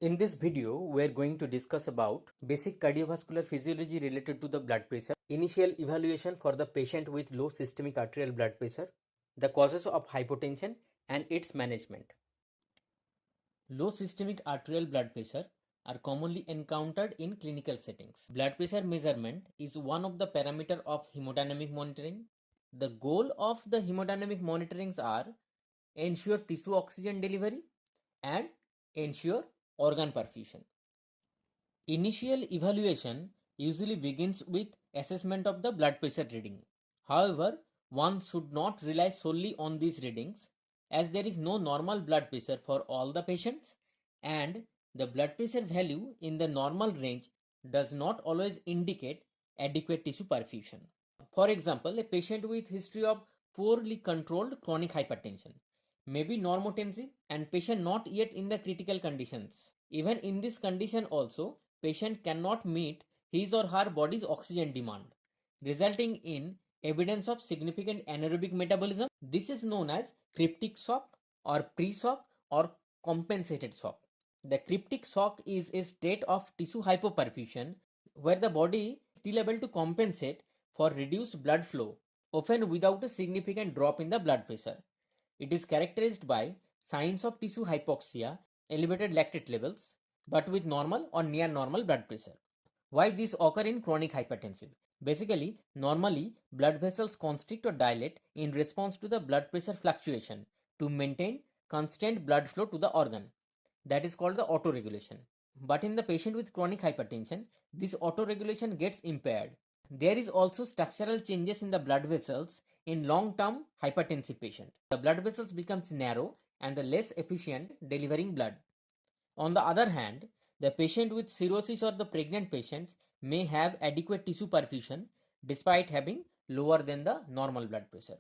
In this video, we are going to discuss about basic cardiovascular physiology related to the blood pressure, initial evaluation for the patient with low systemic arterial blood pressure, the causes of hypotension and its management. Low systemic arterial blood pressure are commonly encountered in clinical settings. Blood pressure measurement is one of the parameters of hemodynamic monitoring. The goal of the hemodynamic monitorings are ensure tissue oxygen delivery and ensure organ perfusion. Initial evaluation usually begins with assessment of the blood pressure reading. However, one should not rely solely on these readings as there is no normal blood pressure for all the patients and the blood pressure value in the normal range does not always indicate adequate tissue perfusion. For example, a patient with history of poorly controlled chronic hypertension may be normotensive and patient not yet in the critical conditions. Even in this condition also, patient cannot meet his or her body's oxygen demand, resulting in evidence of significant anaerobic metabolism. This is known as cryptic shock or pre-shock or compensated shock. The cryptic shock is a state of tissue hypoperfusion where the body is still able to compensate for reduced blood flow, often without a significant drop in the blood pressure. It is characterized by signs of tissue hypoxia, elevated lactate levels, but with normal or near normal blood pressure. Why this occur in chronic hypertensive? Basically, normally blood vessels constrict or dilate in response to the blood pressure fluctuation to maintain constant blood flow to the organ. That is called the autoregulation. But in the patient with chronic hypertension, this autoregulation gets impaired. There is also structural changes in the blood vessels in long-term hypertensive patient. The blood vessels becomes narrow and the less efficient delivering blood. On the other hand, the patient with cirrhosis or the pregnant patients may have adequate tissue perfusion despite having lower than the normal blood pressure.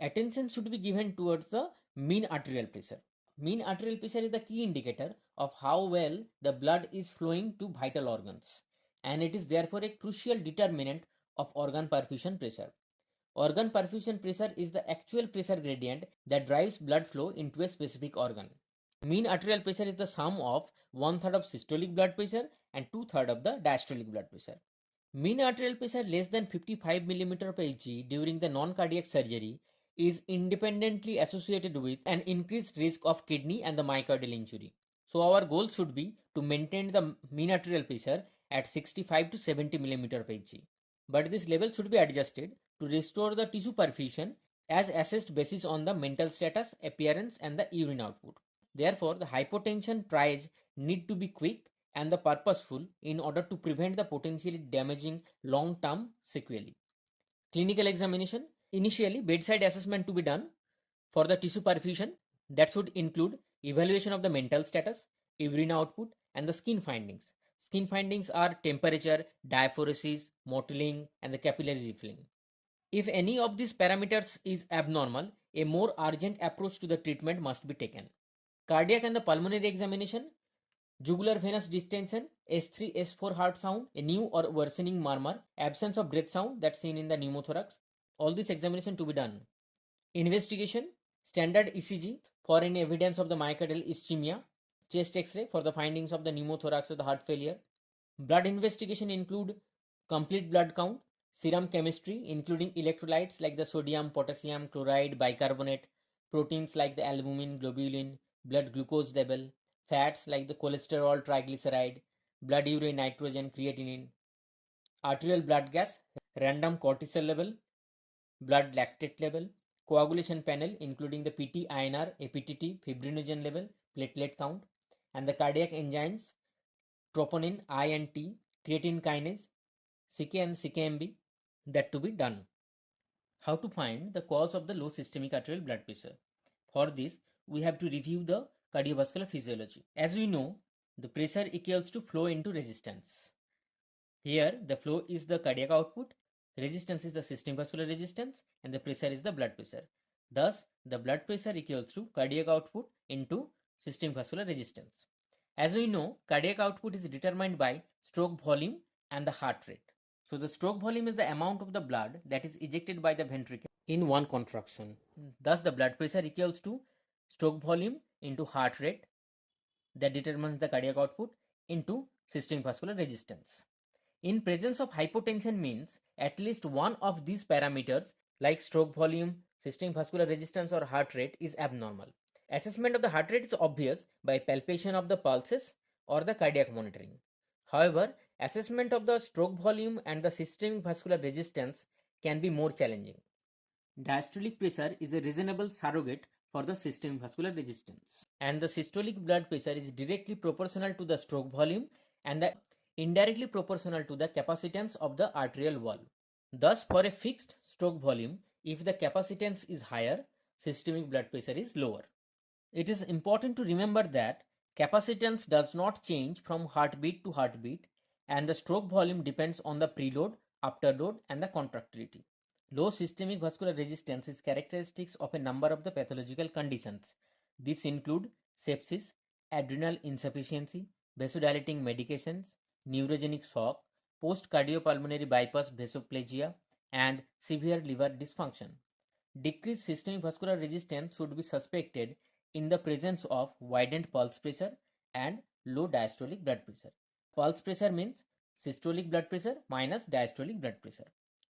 Attention should be given towards the mean arterial pressure. Mean arterial pressure is the key indicator of how well the blood is flowing to vital organs, and it is therefore a crucial determinant of organ perfusion pressure. Organ perfusion pressure is the actual pressure gradient that drives blood flow into a specific organ. Mean arterial pressure is the sum of 1/3 of systolic blood pressure and 2/3 of the diastolic blood pressure. Mean arterial pressure less than 55 mm of Hg during the non-cardiac surgery is independently associated with an increased risk of kidney and the myocardial injury. So our goal should be to maintain the mean arterial pressure at 65 to 70 mm of Hg. But this level should be adjusted to restore the tissue perfusion as assessed basis on the mental status, appearance and the urine output. Therefore, the hypotension triage need to be quick and the purposeful in order to prevent the potentially damaging long-term sequelae. Clinical examination. Initially, bedside assessment to be done for the tissue perfusion that should include evaluation of the mental status, urine output and the skin findings. Skin findings are temperature, diaphoresis, mottling and the capillary refilling. If any of these parameters is abnormal, a more urgent approach to the treatment must be taken. Cardiac and the pulmonary examination, jugular venous distension, S3, S4 heart sound, a new or worsening murmur, absence of breath sound that's seen in the pneumothorax. All this examination to be done. Investigation, standard ECG for any evidence of the myocardial ischemia, chest X-ray for the findings of the pneumothorax or the heart failure. Blood investigation include complete blood count, serum chemistry including electrolytes like the sodium, potassium, chloride, bicarbonate, proteins like the albumin, globulin, blood glucose level, fats like the cholesterol, triglyceride, blood urea nitrogen, creatinine, arterial blood gas, random cortisol level, blood lactate level, coagulation panel including the PT, INR, APTT, fibrinogen level, platelet count, and the cardiac enzymes, troponin, I and T, creatine kinase, CK and CKMB, that to be done. How to find the cause of the low systemic arterial blood pressure? For this, we have to review the cardiovascular physiology. As we know, the pressure equals to flow into resistance. Here, the flow is the cardiac output, resistance is the systemic vascular resistance, and the pressure is the blood pressure. Thus, the blood pressure equals to cardiac output into systemic vascular resistance. As we know, cardiac output is determined by stroke volume and the heart rate. So the stroke volume is the amount of the blood that is ejected by the ventricle in one contraction. Thus, the blood pressure equals to stroke volume into heart rate that determines the cardiac output into systemic vascular resistance. In presence of hypotension means at least one of these parameters like stroke volume, systemic vascular resistance or heart rate is abnormal. Assessment of the heart rate is obvious by palpation of the pulses or the cardiac monitoring. However, assessment of the stroke volume and the systemic vascular resistance can be more challenging. Diastolic pressure is a reasonable surrogate for the systemic vascular resistance, and the systolic blood pressure is directly proportional to the stroke volume and indirectly proportional to the capacitance of the arterial wall. Thus, for a fixed stroke volume, if the capacitance is higher, systemic blood pressure is lower. It is important to remember that capacitance does not change from heartbeat to heartbeat, and the stroke volume depends on the preload, afterload, and the contractility. Low systemic vascular resistance is characteristic of a number of the pathological conditions. These include sepsis, adrenal insufficiency, vasodilating medications, neurogenic shock, post-cardiopulmonary bypass vasoplegia, and severe liver dysfunction. Decreased systemic vascular resistance should be suspected in the presence of widened pulse pressure and low diastolic blood pressure. Pulse pressure means systolic blood pressure minus diastolic blood pressure.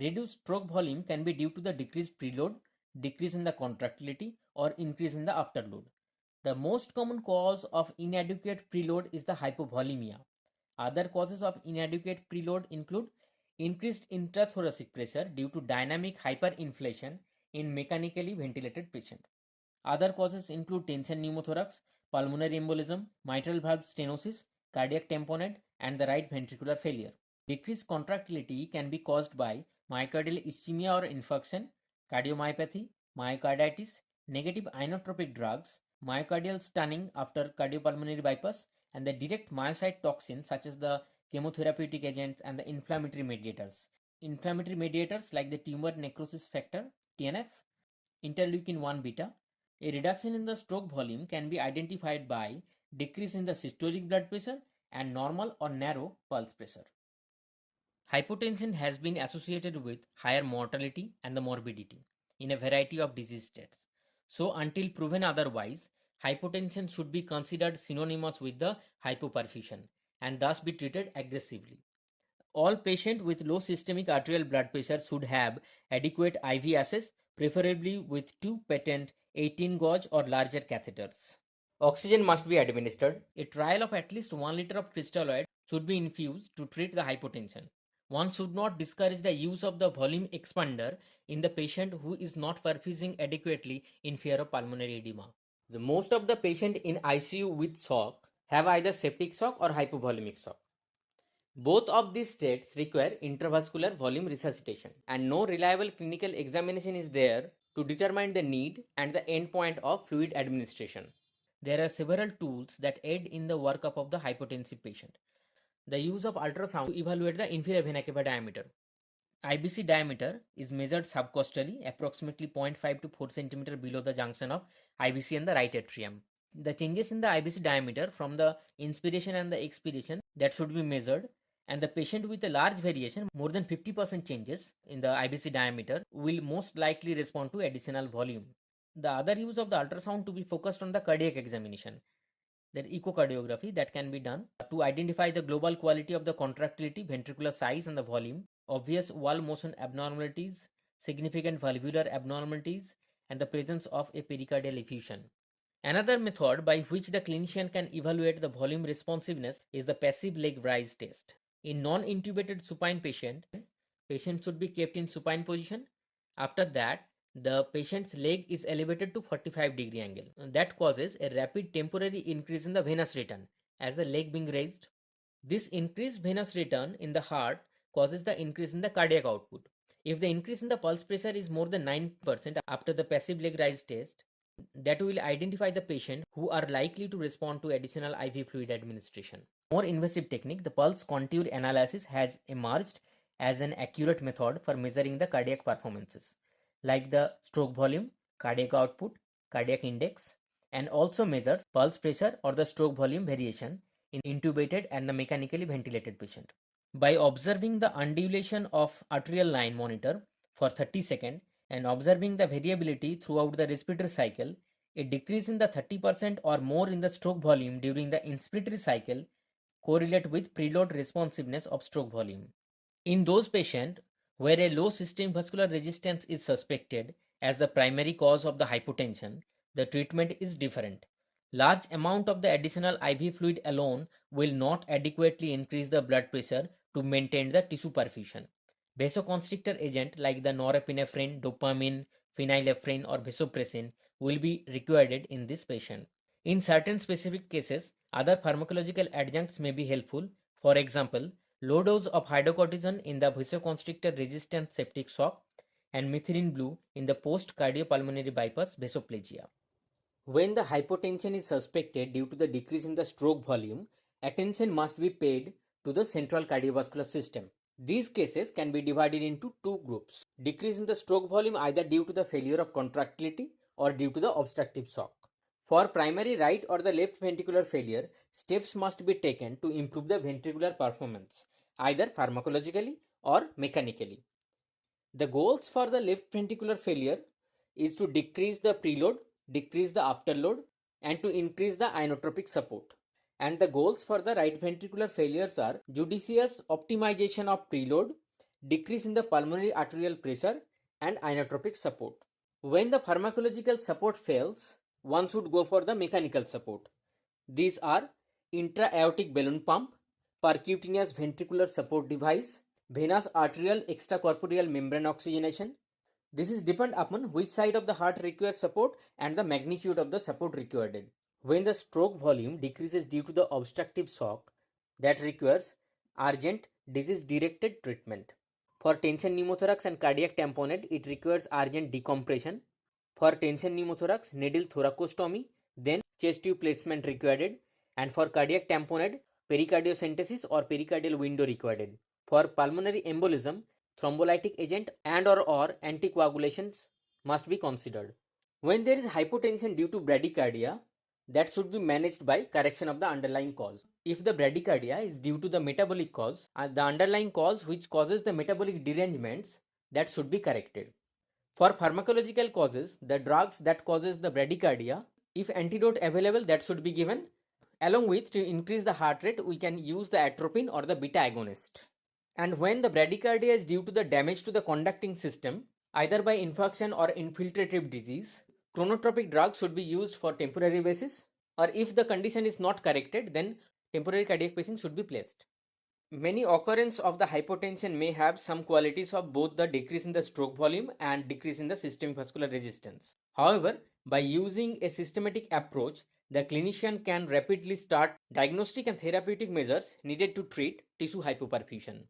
Reduced stroke volume can be due to the decreased preload, decrease in the contractility, or increase in the afterload. The most common cause of inadequate preload is the hypovolemia. Other causes of inadequate preload include increased intrathoracic pressure due to dynamic hyperinflation in mechanically ventilated patient. Other causes include tension pneumothorax, pulmonary embolism, mitral valve stenosis, cardiac tamponade, and the right ventricular failure. Decreased contractility can be caused by myocardial ischemia or infarction, cardiomyopathy, myocarditis, negative inotropic drugs, myocardial stunning after cardiopulmonary bypass, and the direct myocyte toxins such as the chemotherapeutic agents and the inflammatory mediators. Inflammatory mediators like the tumor necrosis factor, TNF, interleukin 1 beta. A reduction in the stroke volume can be identified by decrease in the systolic blood pressure and normal or narrow pulse pressure. Hypotension has been associated with higher mortality and the morbidity in a variety of disease states. So, until proven otherwise, hypotension should be considered synonymous with the hypoperfusion and thus be treated aggressively. All patients with low systemic arterial blood pressure should have adequate IV access, preferably with two patent 18 gauge or larger catheters. Oxygen must be administered. A trial of at least 1 liter of crystalloid should be infused to treat the hypotension. One should not discourage the use of the volume expander in the patient who is not perfusing adequately in fear of pulmonary edema. The most of the patient in ICU with shock have either septic shock or hypovolemic shock. Both of these states require intravascular volume resuscitation, and no reliable clinical examination is there to determine the need and the endpoint of fluid administration. There are several tools that aid in the workup of the hypotensive patient. The use of ultrasound to evaluate the inferior vena cava diameter. IBC diameter is measured subcostally, approximately 0.5 to 4 cm below the junction of IBC and the right atrium. The changes in the IBC diameter from the inspiration and the expiration that should be measured, and the patient with a large variation, more than 50% changes in the IBC diameter, will most likely respond to additional volume. The other use of the ultrasound to be focused on the cardiac examination, that echocardiography that can be done to identify the global quality of the contractility, ventricular size and the volume, obvious wall motion abnormalities, significant valvular abnormalities, and the presence of a pericardial effusion. Another method by which the clinician can evaluate the volume responsiveness is the passive leg rise test. In non-intubated supine patient should be kept in supine position. After that, the patient's leg is elevated to 45-degree angle. That causes a rapid temporary increase in the venous return as the leg being raised. This increased venous return in the heart causes the increase in the cardiac output. If the increase in the pulse pressure is more than 9% after the passive leg rise test, that will identify the patient who are likely to respond to additional IV fluid administration. More invasive technique, the pulse contour analysis has emerged as an accurate method for measuring the cardiac performances, like the stroke volume, cardiac output, cardiac index, and also measures pulse pressure or the stroke volume variation in intubated and the mechanically ventilated patient. By observing the undulation of arterial line monitor for 30 seconds and observing the variability throughout the respiratory cycle, A decrease in the 30% or more in the stroke volume during the inspiratory cycle correlate with preload responsiveness of stroke volume. In those patients where a low systemic vascular resistance is suspected as the primary cause of the hypotension, the treatment is different. Large amount of the additional IV fluid alone will not adequately increase the blood pressure to maintain the tissue perfusion. Vasoconstrictor agent like the norepinephrine, dopamine, phenylephrine or vasopressin will be required in this patient. In certain specific cases, other pharmacological adjuncts may be helpful. For example, low dose of hydrocortisone in the vasoconstrictor resistant septic shock and methylene blue in the post cardiopulmonary bypass vasoplegia. When the hypotension is suspected due to the decrease in the stroke volume, attention must be paid to the central cardiovascular system. These cases can be divided into two groups. Decrease in the stroke volume either due to the failure of contractility or due to the obstructive shock. For primary right or the left ventricular failure, steps must be taken to improve the ventricular performance, either pharmacologically or mechanically. The goals for the left ventricular failure is to decrease the preload, decrease the afterload, and to increase the inotropic support. And the goals for the right ventricular failures are judicious optimization of preload, decrease in the pulmonary arterial pressure, and inotropic support. When the pharmacological support fails, one should go for the mechanical support. These are intra-aortic balloon pump, percutaneous ventricular support device, venous arterial extracorporeal membrane oxygenation. This is depend upon which side of the heart requires support and the magnitude of the support required. When the stroke volume decreases due to the obstructive shock, that requires urgent disease-directed treatment. For tension pneumothorax and cardiac tamponade, it requires urgent decompression. For tension pneumothorax, needle thoracostomy, then chest tube placement required. And for cardiac tamponade, pericardiocentesis or pericardial window required. For pulmonary embolism, thrombolytic agent and or anticoagulations must be considered. When there is hypotension due to bradycardia, that should be managed by correction of the underlying cause. If the bradycardia is due to the metabolic cause, the underlying cause which causes the metabolic derangements, that should be corrected. For pharmacological causes, the drugs that causes the bradycardia, if antidote available, that should be given. Along with, to increase the heart rate, we can use the atropine or the beta agonist. And when the bradycardia is due to the damage to the conducting system, either by infarction or infiltrative disease, chronotropic drugs should be used for temporary basis, or if the condition is not corrected, then temporary cardiac pacing should be placed. Many occurrence of the hypotension may have some qualities of both the decrease in the stroke volume and decrease in the systemic vascular resistance. However, by using a systematic approach, the clinician can rapidly start diagnostic and therapeutic measures needed to treat tissue hypoperfusion.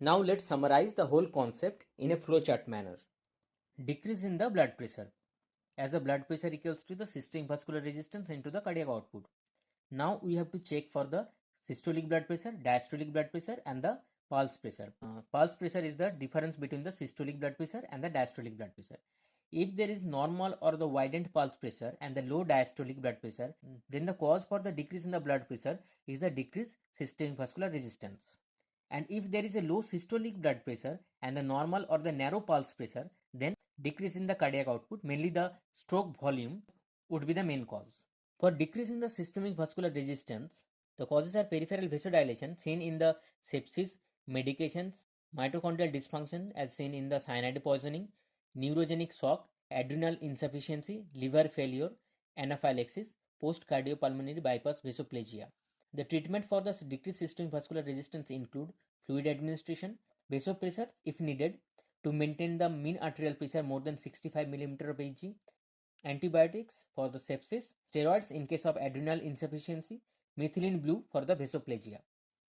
Now let's summarize the whole concept in a flowchart manner. Decrease in the blood pressure, as the blood pressure equals to the systemic vascular resistance into the cardiac output. Now we have to check for the systolic blood pressure, diastolic blood pressure and the pulse pressure. Pulse pressure is the difference between the systolic blood pressure and the diastolic blood pressure. If there is normal or the widened pulse pressure and the low diastolic blood pressure, then the cause for the decrease in the blood pressure is the decreased systemic vascular resistance. And if there is a low systolic blood pressure and the normal or the narrow pulse pressure, then decrease in the cardiac output, mainly the stroke volume, would be the main cause. For decrease in the systemic vascular resistance, the causes are peripheral vasodilation seen in the sepsis, medications, mitochondrial dysfunction as seen in the cyanide poisoning, neurogenic shock, adrenal insufficiency, liver failure, anaphylaxis, post-cardiopulmonary bypass vasoplegia. The treatment for the decreased systemic vascular resistance include fluid administration, vasopressors if needed to maintain the mean arterial pressure more than 65 mm of Hg, antibiotics for the sepsis, steroids in case of adrenal insufficiency, methylene blue for the vasoplegia.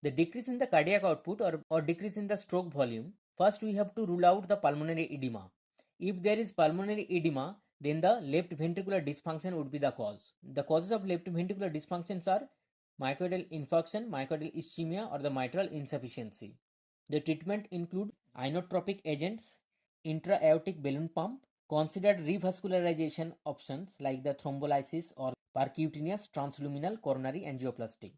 The decrease in the cardiac output or decrease in the stroke volume, first we have to rule out the pulmonary edema. If there is pulmonary edema, then the left ventricular dysfunction would be the cause. The causes of left ventricular dysfunctions are myocardial infarction, myocardial ischemia or the mitral insufficiency. The treatment include inotropic agents, intra-aortic balloon pump, considered revascularization options like the thrombolysis or percutaneous transluminal coronary angioplasty.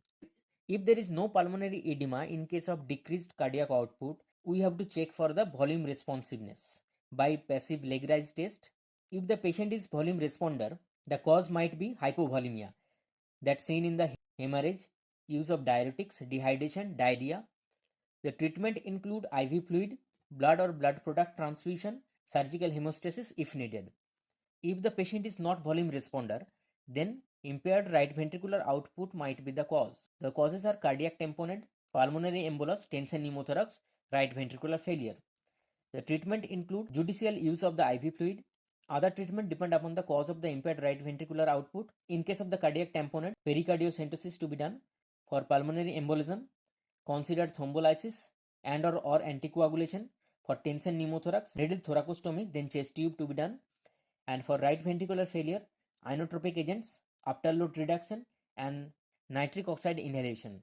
If there is no pulmonary edema in case of decreased cardiac output, we have to check for the volume responsiveness by passive leg raise test If the patient is volume responder, the cause might be hypovolemia, that's seen in the hemorrhage, use of diuretics, dehydration, diarrhea. The treatment include IV fluid, blood or blood product transfusion, surgical hemostasis if needed. If the patient is not volume responder, then impaired right ventricular output might be the cause. The causes are cardiac tamponade, pulmonary embolus, tension pneumothorax, right ventricular failure. The treatment include judicial use of the IV fluid. Other treatment depend upon the cause of the impaired right ventricular output. In case of the cardiac tamponade, pericardiocentesis to be done. For pulmonary embolism, considered thrombolysis and or anticoagulation. For tension pneumothorax, needle thoracostomy, then chest tube to be done. And for right ventricular failure, inotropic agents, afterload reduction, and nitric oxide inhalation.